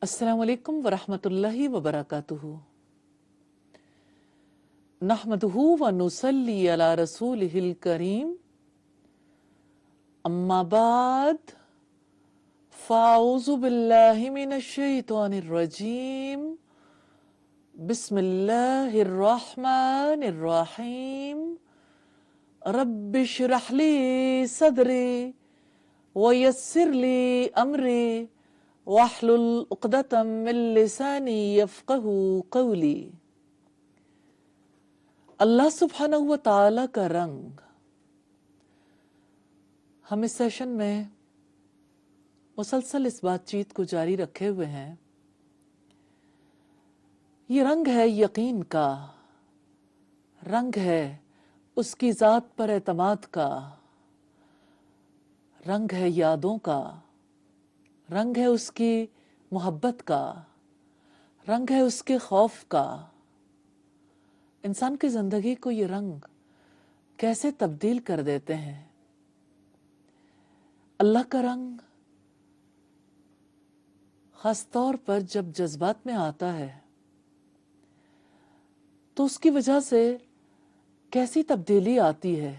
अस्सलामु अलैकुम वरहमतुल्लाहि वबरकातुहू। नहमदुहू व नुसल्ली अला रसूलिहिल करीम। अम्मा बाद फ़ाऊज़ु बिल्लाहि मिनश शैतानिर रजीम। बिस्मिल्लाहिर रहमानिर रहीम। रब्बि इश्रह ली सदरी व यस्सिर ली अमरी वहलुल उक़दतम मिन लिसानी यफ़क़हू क़ौली। अल्लाह सुब्हानहू व तआला का रंग। हम इस सेशन में मुसलसल इस बातचीत को जारी रखे हुए हैं। ये रंग है यकीन का, रंग है उसकी ज़ात पर एतमाद का, रंग है यादों का, रंग है उसकी मोहब्बत का, रंग है उसके खौफ का। इंसान की जिंदगी को ये रंग कैसे तब्दील कर देते हैं। अल्लाह का रंग खास तौर पर जब जज्बात में आता है तो उसकी वजह से कैसी तब्दीली आती है।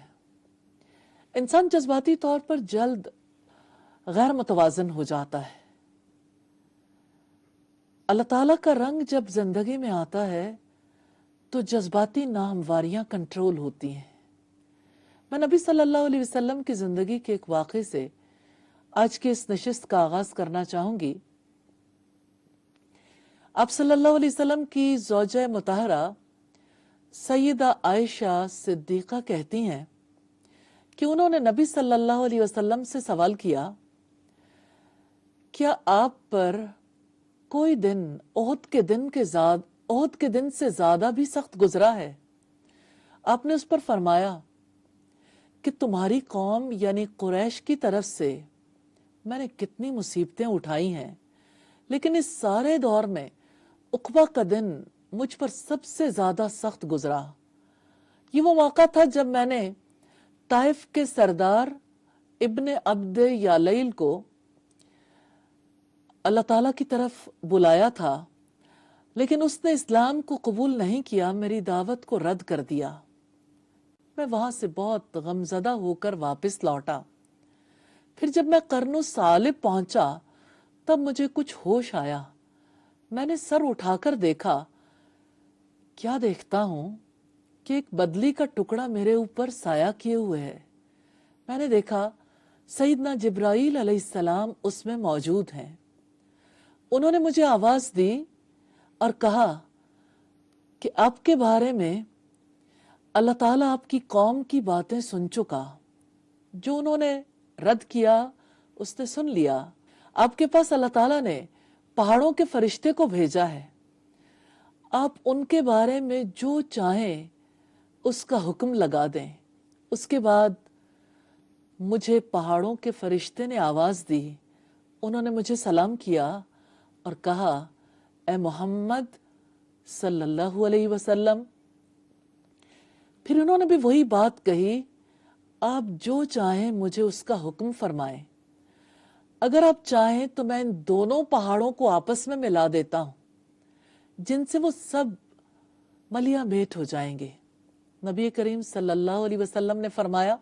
इंसान जज्बाती तौर पर जल्द गैर मुतवाजन हो जाता है। अल्लाह ताला का रंग जब जिंदगी में आता है तो जज्बाती नाहमवारियां कंट्रोल होती हैं। मैं नबी सल्लल्लाहु अलैहि वसल्लम की जिंदगी के एक वाक़े से आज की इस नशिस्त का आगाज करना चाहूंगी। आप सल्लल्लाहु अलैहि वसल्लम की ज़ौजा मुतहरा सैयदा आयशा सिद्दीक़ा कहती हैं कि उन्होंने नबी सल्लल्लाहु अलैहि वसल्लम से सवाल किया, क्या आप पर कोई दिन ओहद के दिन से ज्यादा भी सख्त गुजरा है? आपने उस पर फरमाया कि तुम्हारी कौम यानी कुरैश की तरफ से मैंने कितनी मुसीबतें उठाई हैं, लेकिन इस सारे दौर में उक़बा का दिन मुझ पर सबसे ज्यादा सख्त गुजरा। ये वो मौका था जब मैंने ताइफ के सरदार इब्ने अब्द यालैल को अल्लाह ताला की तरफ बुलाया था, लेकिन उसने इस्लाम को कबूल नहीं किया, मेरी दावत को रद्द कर दिया। मैं वहां से बहुत गमजदा होकर वापस लौटा। फिर जब मैं कर्नो सालिब पहुंचा तब मुझे कुछ होश आया। मैंने सर उठाकर देखा। क्या देखता हूं कि एक बदली का टुकड़ा मेरे ऊपर साया किए हुए है। मैंने देखा सईदना जिब्राईल अलैहिस्सलाम उसमें मौजूद हैं। उन्होंने मुझे आवाज दी और कहा कि आपके बारे में अल्लाह ताला आपकी कौम की बातें सुन चुका। जो उन्होंने रद्द किया उसने सुन लिया। आपके पास अल्लाह ताला ने पहाड़ों के फरिश्ते को भेजा है। आप उनके बारे में जो चाहें उसका हुक्म लगा दें। उसके बाद मुझे पहाड़ों के फरिश्ते ने आवाज दी। उन्होंने मुझे सलाम किया और कहा, ए मोहम्मद सल्लल्लाहु अलैहि वसल्लम। फिर उन्होंने भी वही बात कही, आप जो चाहें मुझे उसका हुक्म फरमाएं। अगर आप चाहें तो मैं इन दोनों पहाड़ों को आपस में मिला देता हूं, जिनसे वो सब मलिया मेट हो जाएंगे। नबी करीम सल्लल्लाहु अलैहि वसल्लम ने फरमाया,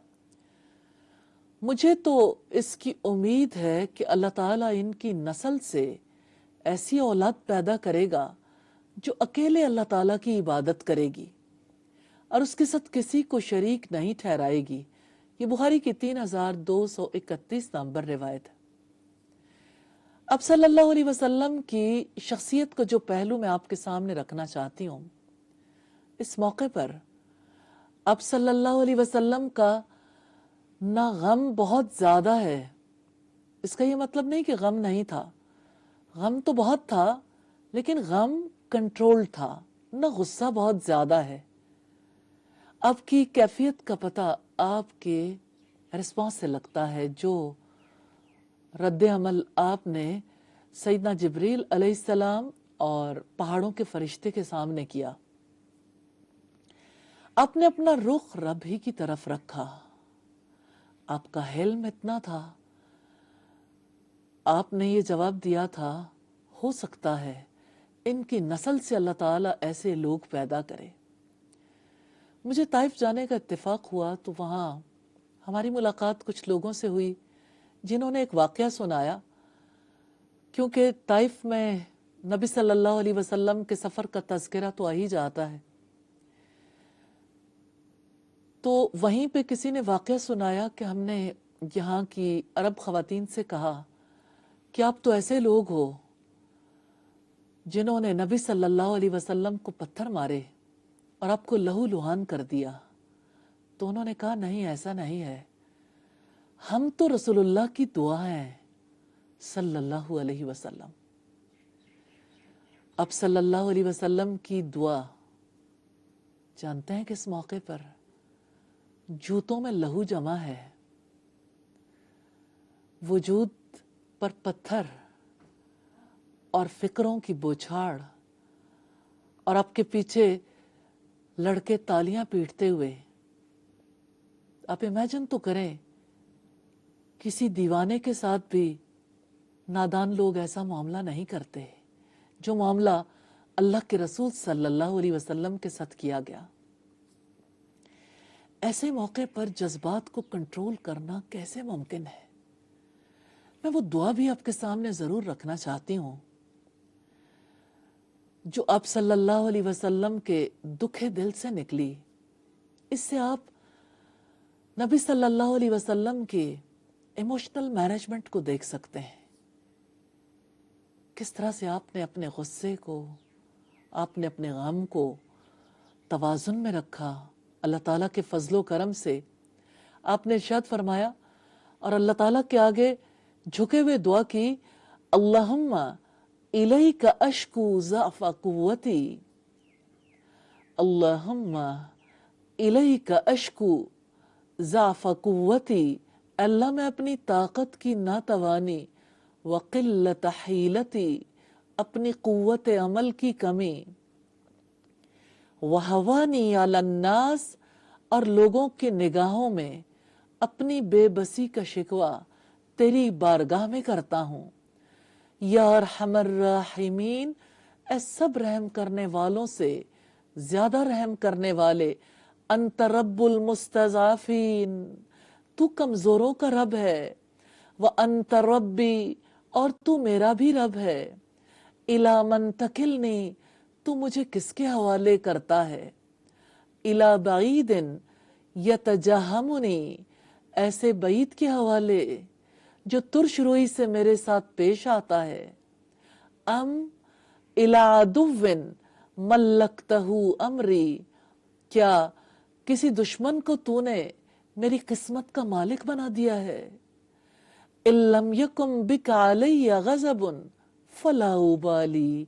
मुझे तो इसकी उम्मीद है कि अल्लाह ताला इनकी नस्ल से ऐसी औलाद पैदा करेगा जो अकेले अल्लाह ताला की इबादत करेगी और उसके साथ किसी को शरीक नहीं ठहराएगी। ये बुखारी की 3231 नंबर रिवायत है। अब सल्लल्लाहु अलैहि वसल्लम की शख्सियत को जो पहलू मैं आपके सामने रखना चाहती हूँ, इस मौके पर अब सल्लल्लाहु अलैहि वसल्लम का ना गम बहुत ज्यादा है। इसका ये मतलब नहीं कि गम नहीं था, गम तो बहुत था, लेकिन गम कंट्रोल था। ना गुस्सा बहुत ज्यादा है। आपकी कैफियत का पता आपके रिस्पॉन्स से लगता है। जो रद्द अमल आपने सैयदना जिब्रील अलैहिस्सलाम और पहाड़ों के फरिश्ते के सामने किया, आपने अपना रुख रब ही की तरफ रखा। आपका हिल्म इतना था, आपने ये जवाब दिया था, ہو سکتا ہے ان کی نسل سے اللہ تعالیٰ ایسے لوگ پیدا کرے۔ مجھے طائف جانے کا اتفاق ہوا تو وہاں ہماری ملاقات کچھ لوگوں سے ہوئی جنہوں نے ایک واقعہ سنایا، کیونکہ طائف میں نبی صلی اللہ علیہ وسلم کے سفر کا تذکرہ تو آ ہی جاتا ہے، تو وہیں پہ کسی نے واقعہ سنایا کہ ہم نے یہاں کی عرب خواتین سے کہا کہ آپ تو ایسے لوگ ہو جنہوں نے نبی صلی اللہ علیہ وسلم کو پتھر مارے اور آپ کو لہو لہان کر دیا۔ تو انہوں نے کہا نہیں، ایسا نہیں ہے، ہم تو رسول اللہ کی دعا ہیں صلی اللہ علیہ وسلم۔ اب صلی اللہ علیہ وسلم کی دعا جانتے ہیں کس موقع پر؟ جوتوں میں لہو جمع ہے، وجود پر پتھر اور فکروں کی بوچھاڑ، اور آپ کے پیچھے لڑکے تالیاں پیٹتے ہوئے۔ آپ امیجن تو کریں، کسی دیوانے کے ساتھ بھی نادان لوگ ایسا معاملہ نہیں کرتے جو معاملہ اللہ کے رسول صلی اللہ علیہ وسلم کے ساتھ کیا گیا۔ ایسے موقع پر جذبات کو کنٹرول کرنا کیسے ممکن ہے؟ میں وہ دعا بھی آپ کے سامنے ضرور رکھنا چاہتی ہوں جو آپ صلی اللہ علیہ وسلم کے دکھے دل سے نکلی۔ اس سے آپ نبی صلی اللہ علیہ وسلم کے ایموشنل مینجمنٹ کو دیکھ سکتے ہیں، کس طرح سے آپ نے اپنے غصے کو، آپ نے اپنے غم کو توازن میں رکھا۔ اللہ تعالیٰ کے فضل و کرم سے آپ نے ارشاد فرمایا اور اللہ تعالیٰ کے آگے جھکے ہوئے دعا کی، اللہم الیک اشکو ضعف قوتی، اللہم الیک اشکو ضعف قوتی، اللہ میں اپنی طاقت کی ناتوانی، وقلت حیلتی، اپنی قوت عمل کی کمی، وہوانی علی الناس، اور لوگوں کے نگاہوں میں اپنی بے بسی کا شکوہ تیری بارگاہ میں کرتا ہوں۔ یا ارحم الراحمین، اے سب رحم کرنے والوں سے زیادہ رحم کرنے والے، انت رب المستضعفین، تو کمزوروں کا رب ہے، وانت ربی، اور تو میرا بھی رب ہے، الی من تکلنی، تو مجھے کس کے حوالے کرتا ہے، الی بعید یتجہمنی، ایسے بعید کے حوالے جو ترش روئی سے میرے ساتھ پیش آتا ہے، ام الی عدو ملکتہ امری، کیا کسی دشمن کو تو نے میری قسمت کا مالک بنا دیا ہے، ان لم یکن بک علی غضب فلا ابالی،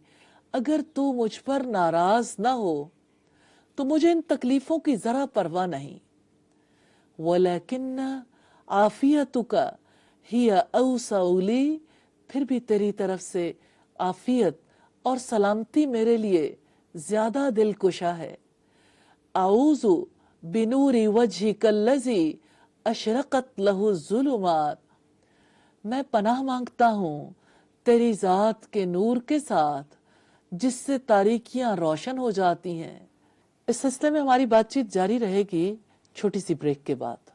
اگر تو مجھ پر ناراض نہ ہو تو مجھے ان تکلیفوں کی ذرا پرواہ نہیں، ولیکن عافیتک ہی اوسع لی، پھر بھی تیری طرف سے عافیت اور سلامتی میرے لیے زیادہ دلکشا ہے، اعوذ بنور وجہک الذی اشرقت لہ الظلمات، میں پناہ مانگتا ہوں تیری ذات کے نور کے ساتھ جس سے تاریکیاں روشن ہو جاتی ہیں۔ اس سلسلے میں ہماری بات چیت جاری رہے گی چھوٹی سی بریک کے بعد۔